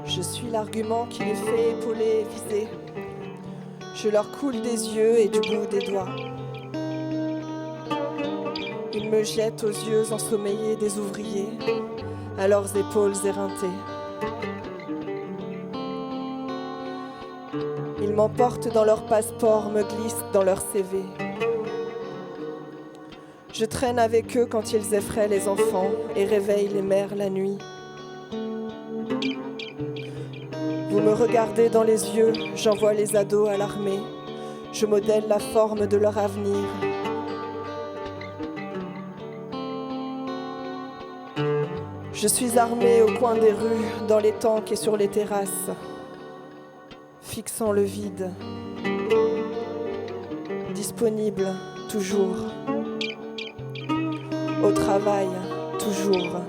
Je suis l'argument qui les fait épauler et viser. Je leur coule des yeux et du bout des doigts. Ils me jettent aux yeux ensommeillés des ouvriers, à leurs épaules éreintées. Ils m'emportent dans leur passeport, me glissent dans leur CV. Je traîne avec eux quand ils effraient les enfants et réveillent les mères la nuit. Vous me regardez dans les yeux, j'envoie les ados à l'armée. Je modèle la forme de leur avenir. Je suis armée au coin des rues, dans les tanks et sur les terrasses, fixant le vide. Disponible, toujours. Au travail, toujours.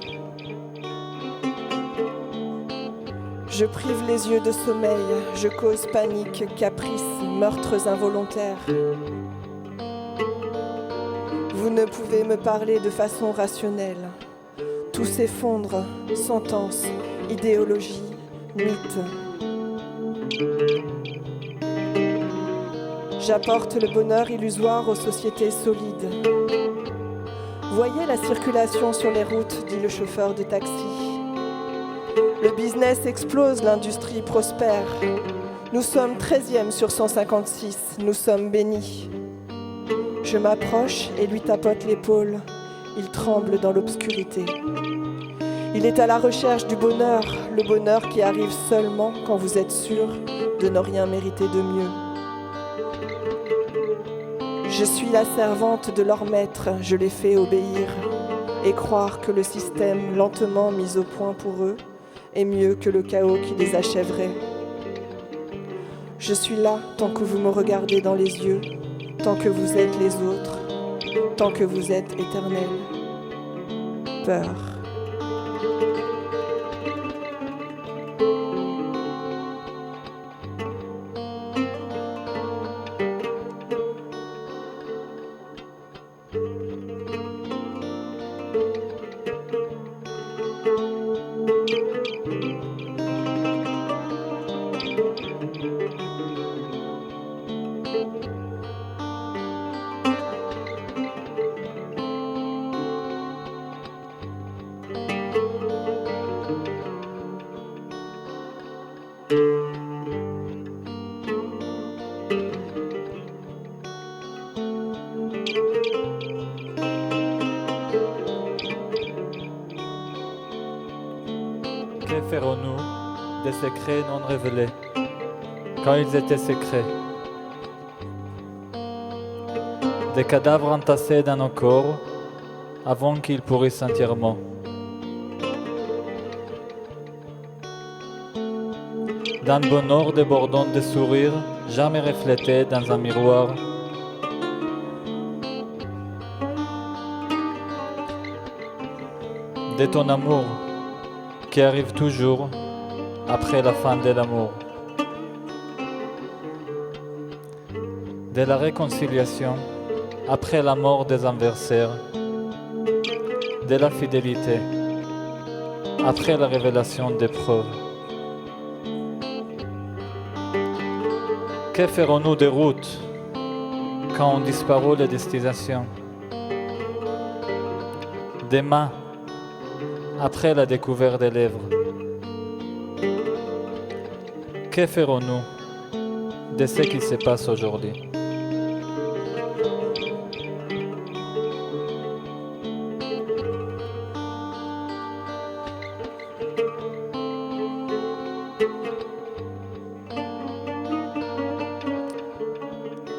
Je prive les yeux de sommeil, je cause panique, caprice, meurtres involontaires. Vous ne pouvez me parler de façon rationnelle. Tout s'effondre, sentence, idéologie, mythe. J'apporte le bonheur illusoire aux sociétés solides. Voyez la circulation sur les routes, dit le chauffeur de taxi. Le business explose, l'industrie prospère. Nous sommes 13e sur 156, nous sommes bénis. Je m'approche et lui tapote l'épaule. Il tremble dans l'obscurité. Il est à la recherche du bonheur, le bonheur qui arrive seulement quand vous êtes sûr de ne rien mériter de mieux. Je suis la servante de leur maître, je les fais obéir et croire que le système lentement mis au point pour eux est mieux que le chaos qui les achèverait. Je suis là tant que vous me regardez dans les yeux, tant que vous êtes les autres, tant que vous êtes éternel. Peur. Que ferons-nous des secrets non révélés, quand ils étaient secrets? Des cadavres entassés dans nos corps, avant qu'ils pourrissent entièrement. D'un bonheur débordant de sourires, jamais reflété dans un miroir. De ton amour, qui arrive toujours après la fin de l'amour. De la réconciliation après la mort des adversaires. De la fidélité après la révélation des preuves. Que ferons-nous des routes quand ont disparu les destinations? des mains, après la découverte des lèvres. Que ferons-nous de ce qui se passe aujourd'hui?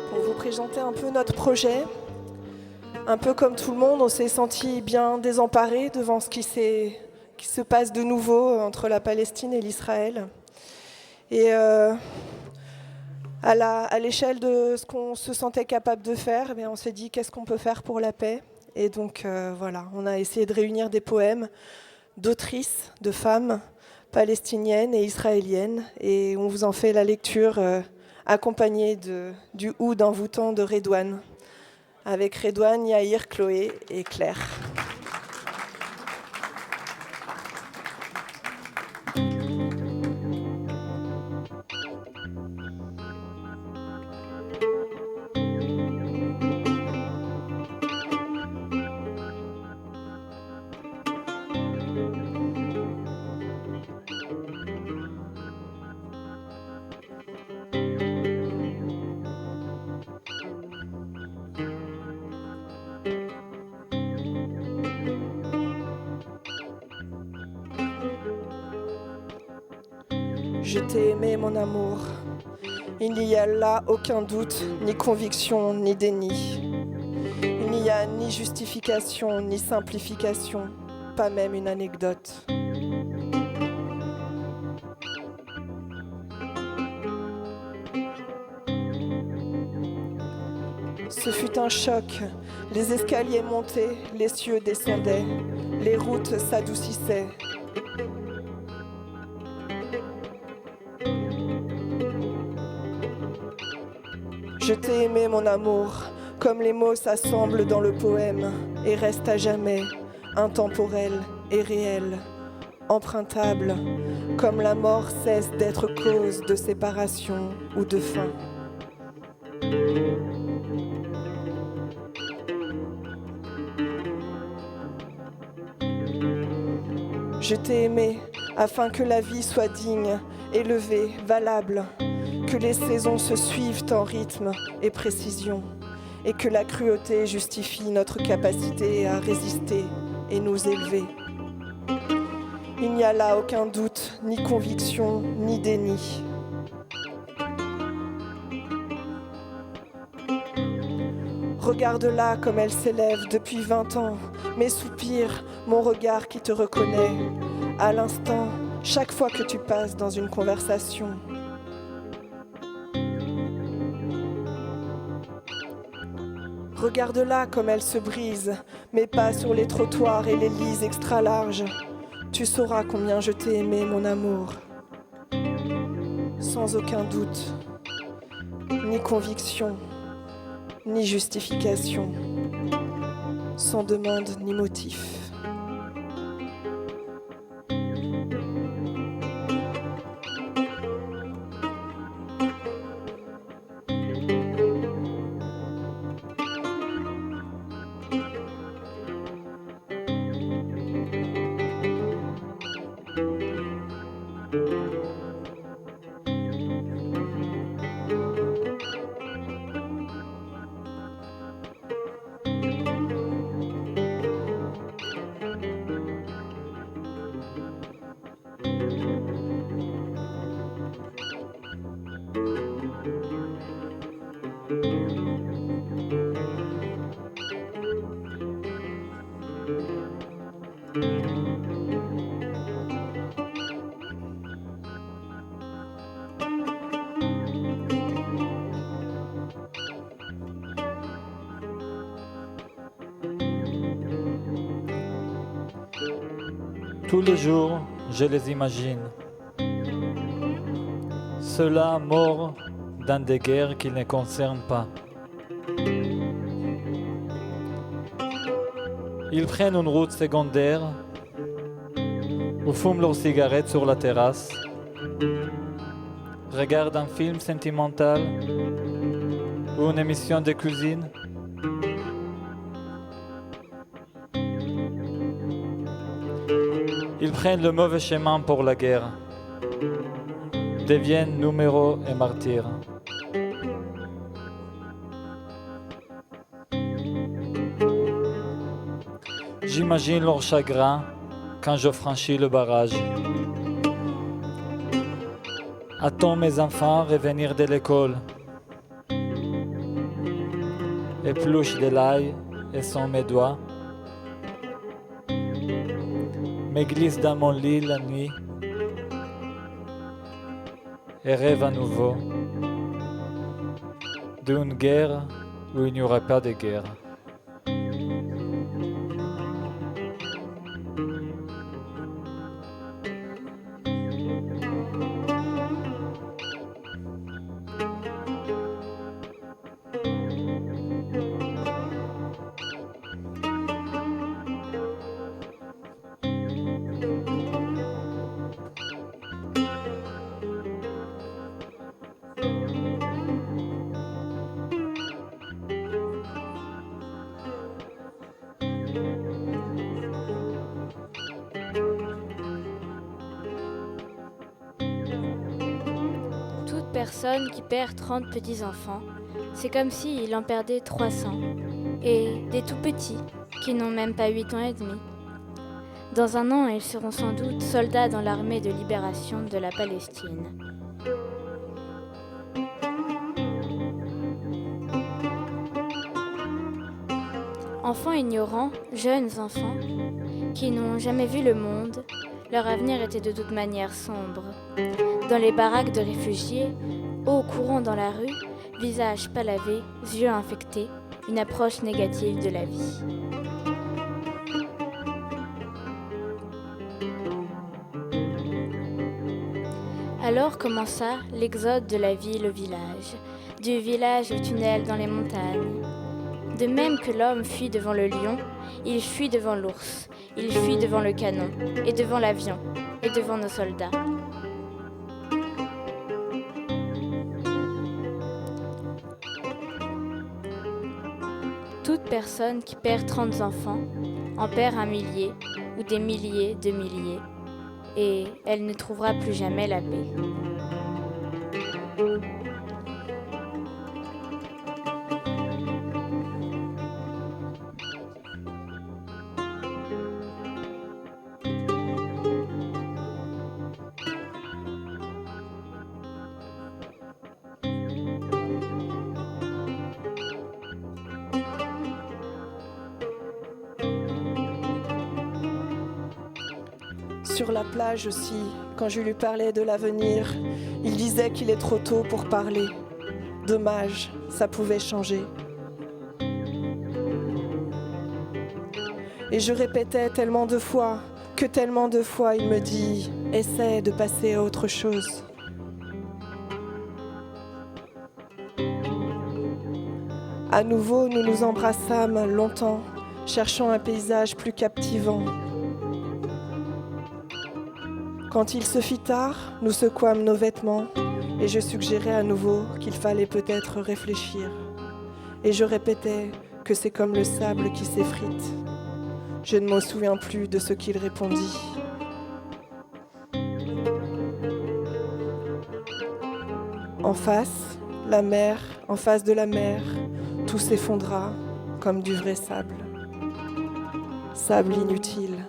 Pour vous présenter un peu notre projet, un peu comme tout le monde, on s'est senti bien désemparés devant ce qui se passe de nouveau entre la Palestine et l'Israël. Et à l'échelle de ce qu'on se sentait capable de faire, on s'est dit qu'est-ce qu'on peut faire pour la paix. Et donc voilà, on a essayé de réunir des poèmes d'autrices, de femmes palestiniennes et israéliennes. Et on vous en fait la lecture accompagnée du oud envoûtant de Redouane, avec Redouane, Yair, Chloé et Claire. Je t'ai aimé, mon amour. Il n'y a là aucun doute, ni conviction, ni déni. Il n'y a ni justification, ni simplification, pas même une anecdote. Ce fut un choc. Les escaliers montaient, les cieux descendaient, les routes s'adoucissaient. Je t'ai aimé, mon amour, comme les mots s'assemblent dans le poème et restent à jamais, intemporels et réels, empruntables, comme la mort cesse d'être cause de séparation ou de fin. Je t'ai aimé afin que la vie soit digne, élevée, valable, que les saisons se suivent en rythme et précision, et que la cruauté justifie notre capacité à résister et nous élever. Il n'y a là aucun doute, ni conviction, ni déni. Regarde-la comme elle s'élève depuis 20 ans, mes soupirs, mon regard qui te reconnaît, à l'instant, chaque fois que tu passes dans une conversation. Regarde-la comme elle se brise, mes pas sur les trottoirs et les lits extra larges. Tu sauras combien je t'ai aimé, mon amour. Sans aucun doute, ni conviction, ni justification, sans demande ni motif. Tous les jours, je les imagine. Ceux-là morts dans des guerres qui ne concernent pas. Ils prennent une route secondaire ou fument leurs cigarettes sur la terrasse, regardent un film sentimental ou une émission de cuisine. Ils prennent le mauvais chemin pour la guerre, deviennent numéros et martyrs. J'imagine leur chagrin quand je franchis le barrage. Attends mes enfants revenir de l'école. Épluche de l'ail et sans mes doigts. Me glisse dans mon lit la nuit et rêve à nouveau d'une guerre où il n'y aurait pas de guerre. Toute personne qui perd 30 petits-enfants, c'est comme s'il en perdait 300, et des tout petits, qui n'ont même pas 8 ans et demi. Dans un an, ils seront sans doute soldats dans l'armée de libération de la Palestine. Enfants ignorants, jeunes enfants, qui n'ont jamais vu le monde, leur avenir était de toute manière sombre. Dans les baraques de réfugiés, eau courant dans la rue, visage pas lavé, yeux infectés, une approche négative de la vie. Alors commença l'exode de la ville au village, du village au tunnel dans les montagnes. De même que l'homme fuit devant le lion, il fuit devant l'ours, il fuit devant le canon, et devant l'avion, et devant nos soldats. Toute personne qui perd 30 enfants en perd un millier ou des milliers de milliers, et elle ne trouvera plus jamais la paix. Sur la plage aussi, quand je lui parlais de l'avenir, il disait qu'il est trop tôt pour parler. Dommage, ça pouvait changer. Et je répétais tellement de fois, que tellement de fois il me dit « Essaie de passer à autre chose ». À nouveau, nous nous embrassâmes longtemps, cherchant un paysage plus captivant. Quand il se fit tard, nous secouâmes nos vêtements et je suggérais à nouveau qu'il fallait peut-être réfléchir. Et je répétais que c'est comme le sable qui s'effrite. Je ne me souviens plus de ce qu'il répondit. En face, la mer, en face de la mer, tout s'effondra comme du vrai sable. Sable inutile.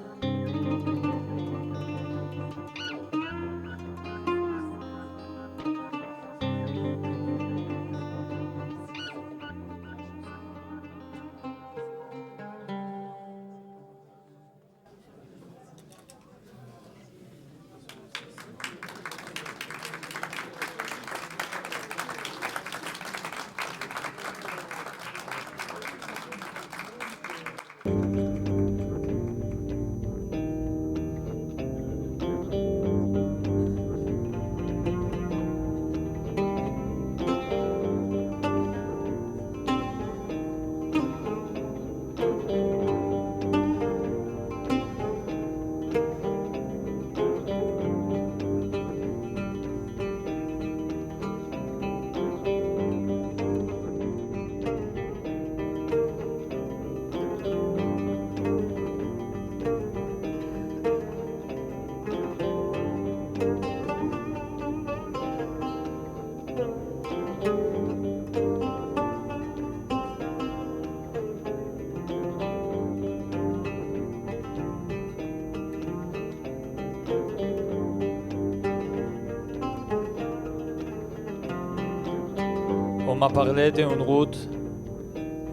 On m'a parlé d'une route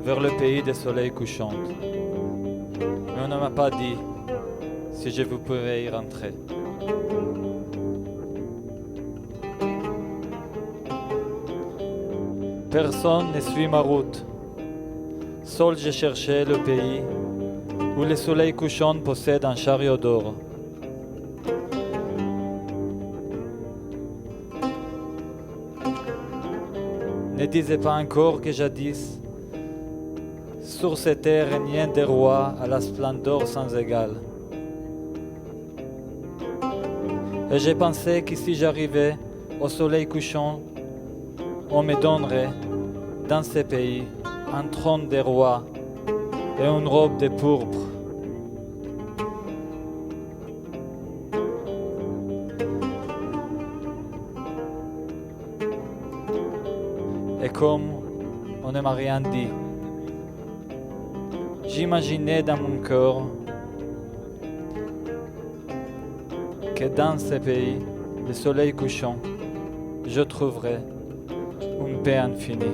vers le pays des soleils couchants. Mais on ne m'a pas dit si je vous pouvais y rentrer. Personne ne suit ma route. Seul j'ai cherché le pays où le soleil couchant possède un chariot d'or. Ne disais pas encore que jadis, sur cette terre régnait des rois à la splendeur sans égale. Et j'ai pensé que si j'arrivais au soleil couchant, on me donnerait dans ce pays un trône de roi et une robe de pourpre. Et comme on ne m'a rien dit, j'imaginais dans mon cœur que dans ce pays, le soleil couchant, je trouverais une paix infinie.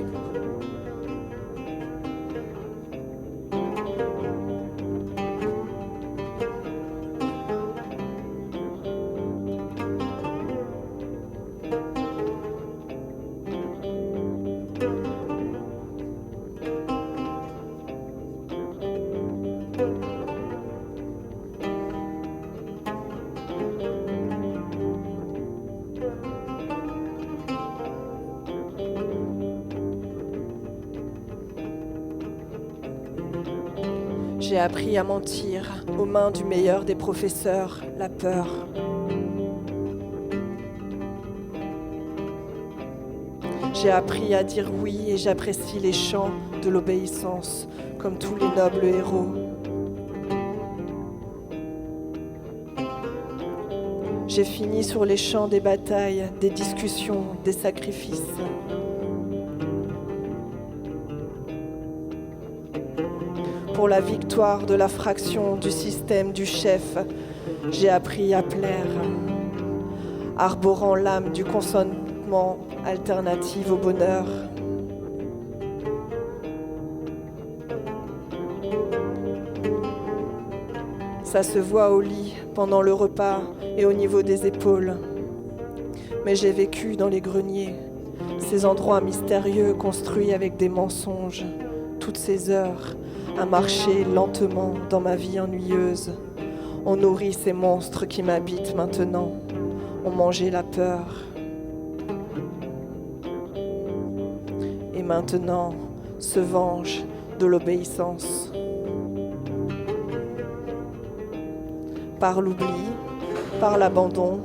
J'ai appris à mentir aux mains du meilleur des professeurs, la peur. J'ai appris à dire oui et j'apprécie les chants de l'obéissance, comme tous les nobles héros. J'ai fini sur les champs des batailles, des discussions, des sacrifices. Pour la victoire de la fraction, du système, du chef, j'ai appris à plaire, arborant l'âme du consentement alternative au bonheur. Ça se voit au lit, pendant le repas et au niveau des épaules. Mais j'ai vécu dans les greniers, ces endroits mystérieux construits avec des mensonges, toutes ces heures à marcher lentement dans ma vie ennuyeuse. On nourrit ces monstres qui m'habitent maintenant. On mangeait la peur. Et maintenant se venge de l'obéissance. Par l'oubli, par l'abandon,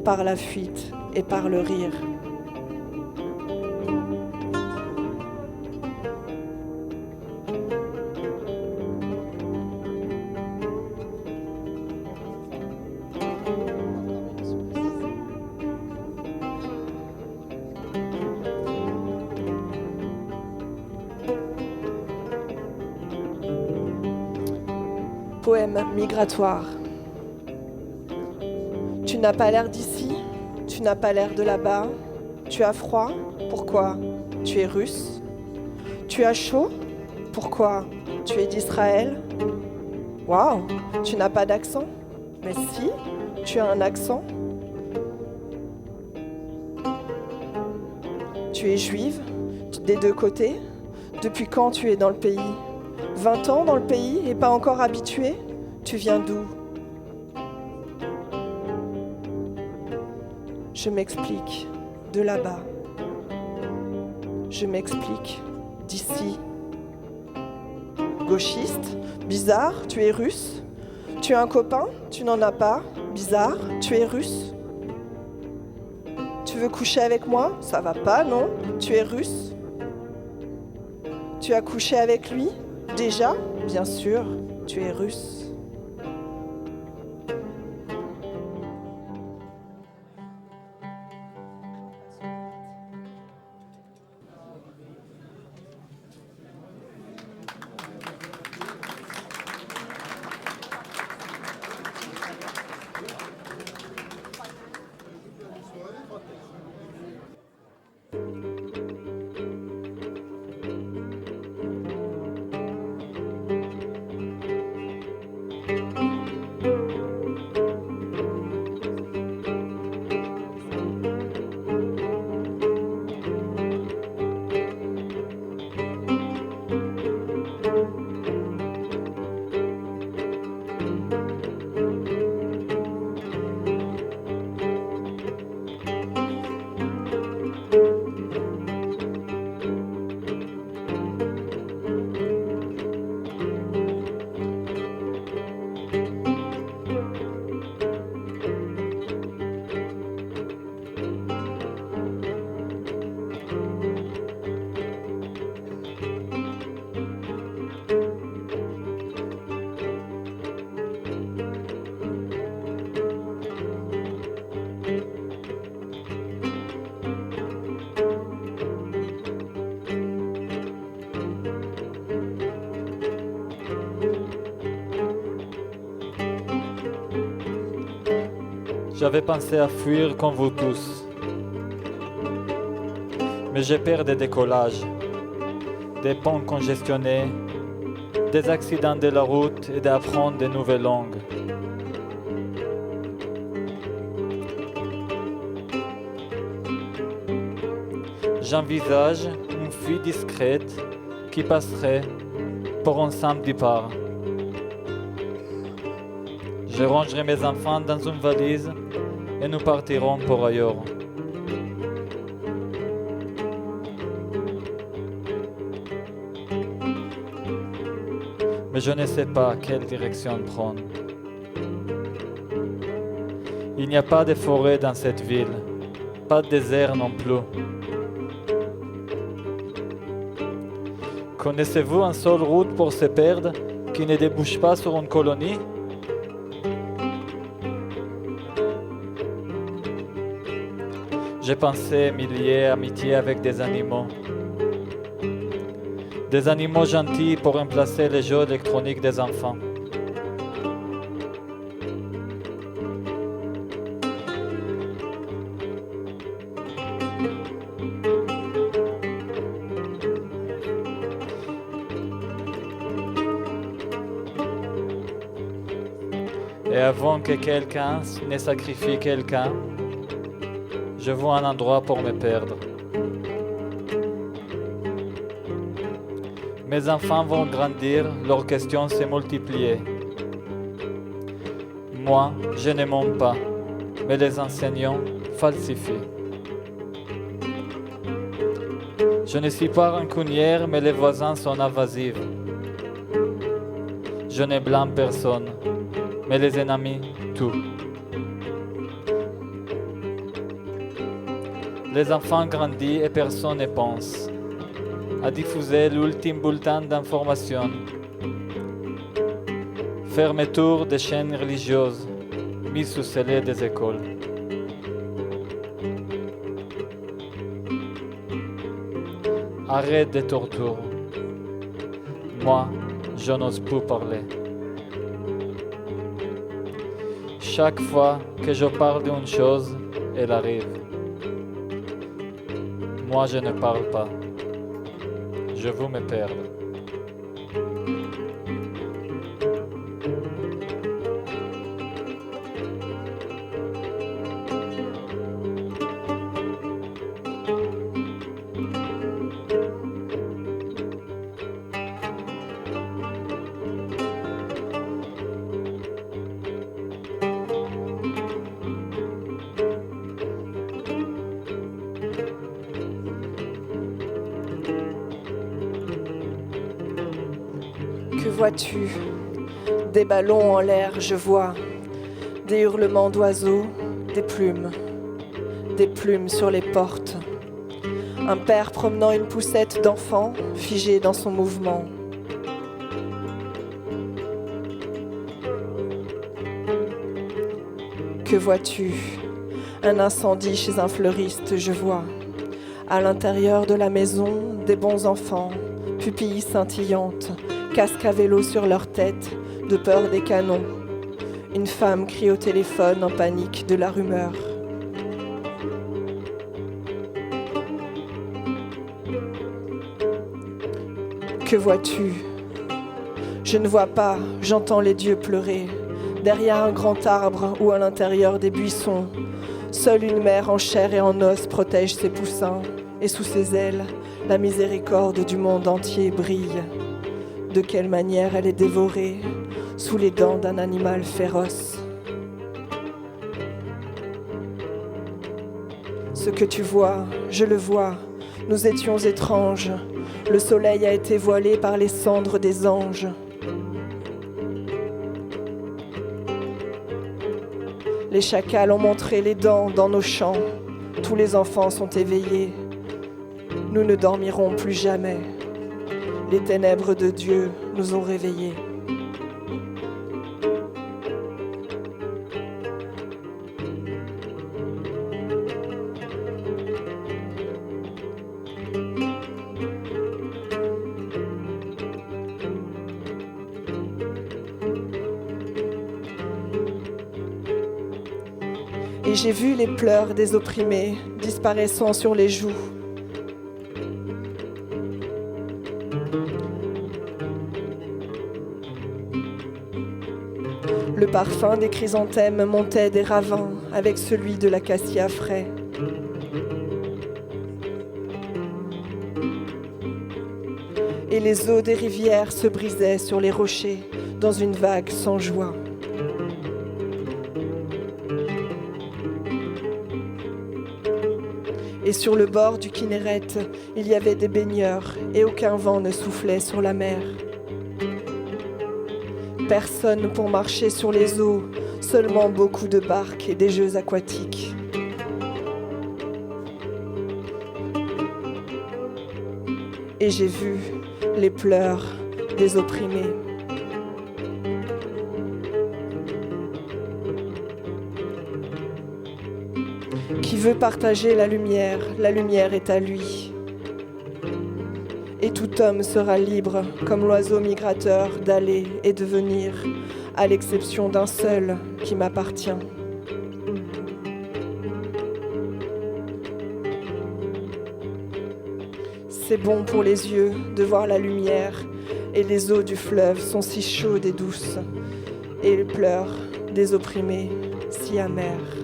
par la fuite et par le rire. Poème migratoire. Tu n'as pas l'air d'ici, tu n'as pas l'air de là-bas. Tu as froid, pourquoi? Tu es russe. Tu as chaud, pourquoi? Tu es d'Israël. Waouh, tu n'as pas d'accent? Mais si, tu as un accent. Tu es juive, des deux côtés. Depuis quand tu es dans le pays? 20 ans dans le pays et pas encore habitué? Tu viens d'où? Je m'explique, de là-bas. Je m'explique, d'ici. Gauchiste, bizarre, tu es russe. Tu as un copain, tu n'en as pas, bizarre, tu es russe. Tu veux coucher avec moi? Ça va pas, non? Tu es russe. Tu as couché avec lui? Déjà? Bien sûr, tu es russe. J'avais pensé à fuir comme vous tous. Mais j'ai peur des décollages, des ponts congestionnés, des accidents de la route et d'apprendre de nouvelles langues. J'envisage une fille discrète qui passerait pour un simple départ. Je rangerai mes enfants dans une valise et nous partirons pour ailleurs. Mais je ne sais pas quelle direction prendre. Il n'y a pas de forêt dans cette ville, pas de désert non plus. Connaissez-vous une seule route pour se perdre qui ne débouche pas sur une colonie? J'ai pensé me lier amitié avec des animaux. Des animaux gentils pour remplacer les jeux électroniques des enfants. Et avant que quelqu'un ne sacrifie quelqu'un, je vois un endroit pour me perdre. Mes enfants vont grandir, leurs questions se multiplier. Moi, je ne mens pas, mais les enseignants falsifient. Je ne suis pas rancunière, mais les voisins sont invasifs. Je ne blâme personne, mais les ennemis, tout. Les enfants grandissent et personne ne pense à diffuser l'ultime bulletin d'information. Fermeture des chaînes religieuses, mise sous scellé des écoles. Arrête des tortures. Moi, je n'ose plus parler. Chaque fois que je parle d'une chose, elle arrive. Moi, je ne parle pas. Je veux me perdre. Que vois-tu? Des ballons en l'air, je vois. Des hurlements d'oiseaux, des plumes sur les portes. Un père promenant une poussette d'enfant, figé dans son mouvement. Que vois-tu? Un incendie chez un fleuriste, je vois. À l'intérieur de la maison, des bons enfants, pupilles scintillantes, casque à vélo sur leur tête, de peur des canons. Une femme crie au téléphone en panique de la rumeur. Que vois-tu? Je ne vois pas, j'entends les dieux pleurer. Derrière un grand arbre ou à l'intérieur des buissons, seule une mère en chair et en os protège ses poussins, et sous ses ailes, la miséricorde du monde entier brille. De quelle manière elle est dévorée sous les dents d'un animal féroce. Ce que tu vois, je le vois, nous étions étranges. Le soleil a été voilé par les cendres des anges. Les chacals ont montré les dents dans nos champs. Tous les enfants sont éveillés. Nous ne dormirons plus jamais. Les ténèbres de Dieu nous ont réveillés. Et j'ai vu les pleurs des opprimés disparaissant sur les joues. Le parfum des chrysanthèmes montait des ravins avec celui de l'acacia frais. Et les eaux des rivières se brisaient sur les rochers dans une vague sans joie. Et sur le bord du Kinneret, il y avait des baigneurs et aucun vent ne soufflait sur la mer. Personne pour marcher sur les eaux, seulement beaucoup de barques et des jeux aquatiques. Et j'ai vu les pleurs des opprimés. Qui veut partager la lumière est à lui. Et tout homme sera libre, comme l'oiseau migrateur, d'aller et de venir, à l'exception d'un seul qui m'appartient. C'est bon pour les yeux de voir la lumière, et les eaux du fleuve sont si chaudes et douces, et les pleurs des opprimés si amers.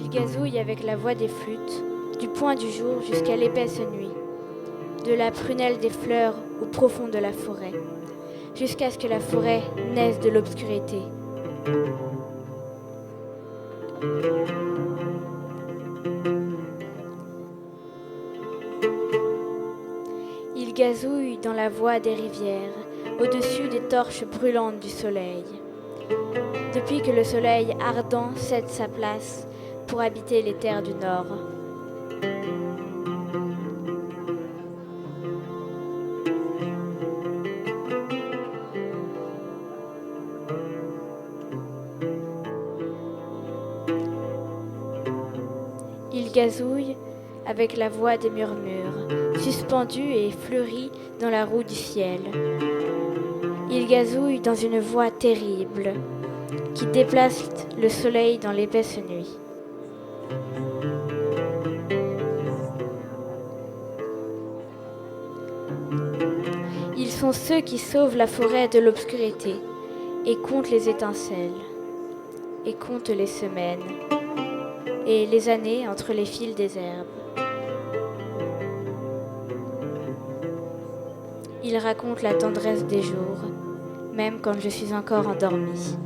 Il gazouille avec la voix des flûtes, du point du jour jusqu'à l'épaisse nuit, de la prunelle des fleurs au profond de la forêt, jusqu'à ce que la forêt naisse de l'obscurité. Il gazouille dans la voie des rivières, au-dessus des torches brûlantes du soleil. Depuis que le soleil ardent cède sa place pour habiter les terres du Nord. Il gazouille avec la voix des murmures, suspendu et fleuri dans la roue du ciel. Il gazouille dans une voix terrible qui déplace le soleil dans l'épaisse nuit. Ils sont ceux qui sauvent la forêt de l'obscurité et comptent les étincelles, et comptent les semaines et les années entre les fils des herbes. Ils racontent la tendresse des jours, même quand je suis encore endormie.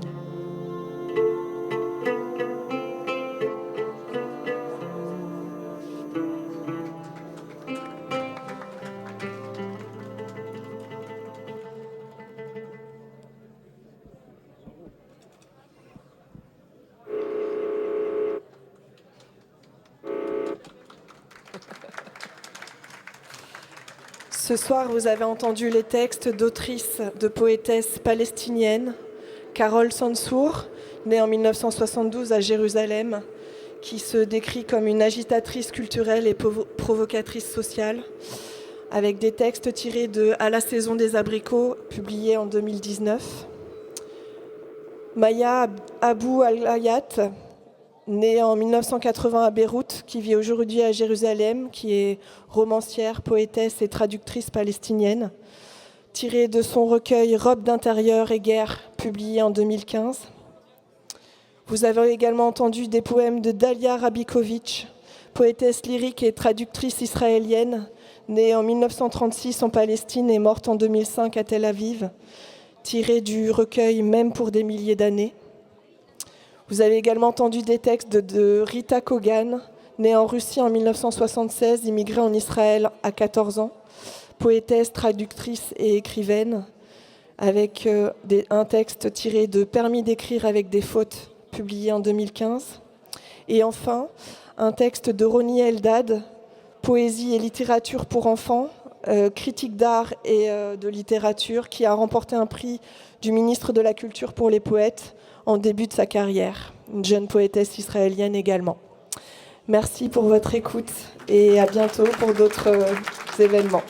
Ce soir, vous avez entendu les textes d'autrices, de poétesses palestiniennes. Carol Sansour, née en 1972 à Jérusalem, qui se décrit comme une agitatrice culturelle et provocatrice sociale, avec des textes tirés de « À la saison des abricots », publié en 2019. Maya Abou Al-Hayat, née en 1980 à Beyrouth, qui vit aujourd'hui à Jérusalem, qui est romancière, poétesse et traductrice palestinienne, tirée de son recueil « Robes d'intérieur et guerre », publié en 2015. Vous avez également entendu des poèmes de Dalia Rabikovic, poétesse lyrique et traductrice israélienne, née en 1936 en Palestine et morte en 2005 à Tel Aviv, tirés du recueil Même pour des milliers d'années. Vous avez également entendu des textes de Rita Kogan, née en Russie en 1976, immigrée en Israël à 14 ans, poétesse, traductrice et écrivaine, avec un texte tiré de Permis d'écrire avec des fautes, publié en 2015. Et enfin, un texte de Roni Eldad, Poésie et littérature pour enfants, critique d'art et de littérature, qui a remporté un prix du ministre de la Culture pour les poètes en début de sa carrière, une jeune poétesse israélienne également. Merci pour votre écoute et à bientôt pour d'autres événements.